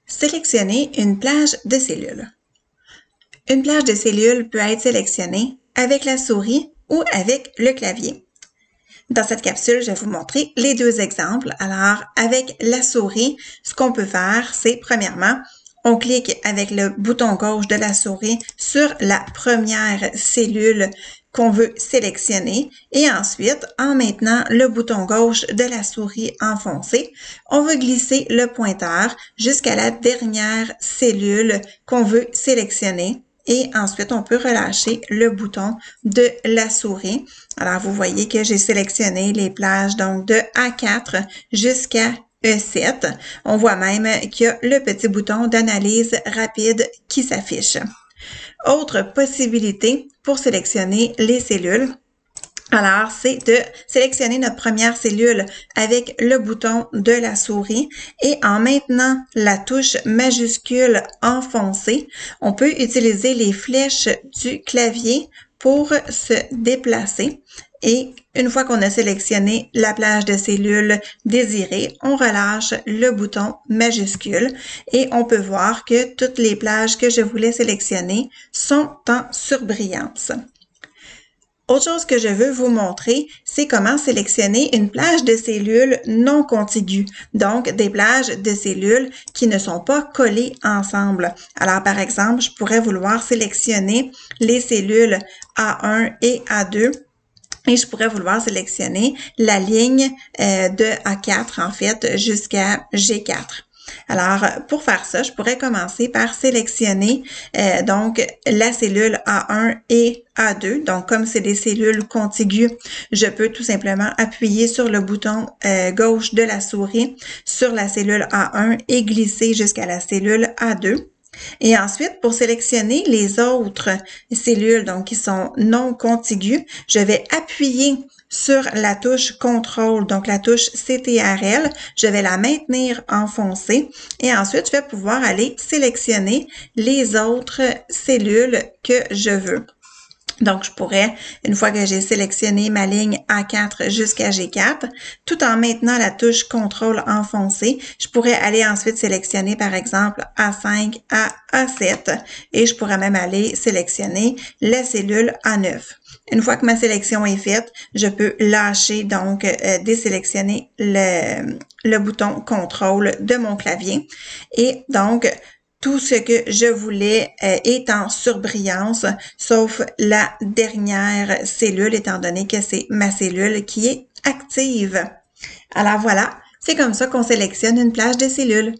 Sélectionner une plage de cellules. Une plage de cellules peut être sélectionnée avec la souris ou avec le clavier. Dans cette capsule, je vais vous montrer les deux exemples. Alors, avec la souris, ce qu'on peut faire, c'est premièrement, on clique avec le bouton gauche de la souris sur la première cellule qu'on veut sélectionner et ensuite, en maintenant le bouton gauche de la souris enfoncé, on va glisser le pointeur jusqu'à la dernière cellule qu'on veut sélectionner. Et ensuite, on peut relâcher le bouton de la souris. Alors, vous voyez que j'ai sélectionné les plages donc de A4 jusqu'à E7. On voit même qu'il y a le petit bouton d'analyse rapide qui s'affiche. Autre possibilité pour sélectionner les cellules, alors, c'est de sélectionner notre première cellule avec le bouton de la souris et en maintenant la touche majuscule enfoncée, on peut utiliser les flèches du clavier pour se déplacer. Et une fois qu'on a sélectionné la plage de cellules désirée, on relâche le bouton majuscule et on peut voir que toutes les plages que je voulais sélectionner sont en surbrillance. Autre chose que je veux vous montrer, c'est comment sélectionner une plage de cellules non contiguës, donc des plages de cellules qui ne sont pas collées ensemble. Alors, par exemple, je pourrais vouloir sélectionner les cellules A1 et A2. Et je pourrais vouloir sélectionner la ligne de A4, en fait, jusqu'à G4. Alors, pour faire ça, je pourrais commencer par sélectionner donc la cellule A1 et A2. Donc, comme c'est des cellules contiguës, je peux tout simplement appuyer sur le bouton gauche de la souris sur la cellule A1 et glisser jusqu'à la cellule A2. Et ensuite, pour sélectionner les autres cellules donc qui sont non contiguës, je vais appuyer sur la touche contrôle, donc la touche CTRL, je vais la maintenir enfoncée et ensuite, je vais pouvoir aller sélectionner les autres cellules que je veux. Donc, je pourrais, une fois que j'ai sélectionné ma ligne A4 jusqu'à G4, tout en maintenant la touche contrôle enfoncée, je pourrais aller ensuite sélectionner, par exemple, A5 à A7 et je pourrais même aller sélectionner la cellule A9. Une fois que ma sélection est faite, je peux lâcher, donc désélectionner le bouton contrôle de mon clavier et donc, tout ce que je voulais est en surbrillance, sauf la dernière cellule, étant donné que c'est ma cellule qui est active. Alors voilà, c'est comme ça qu'on sélectionne une plage de cellules.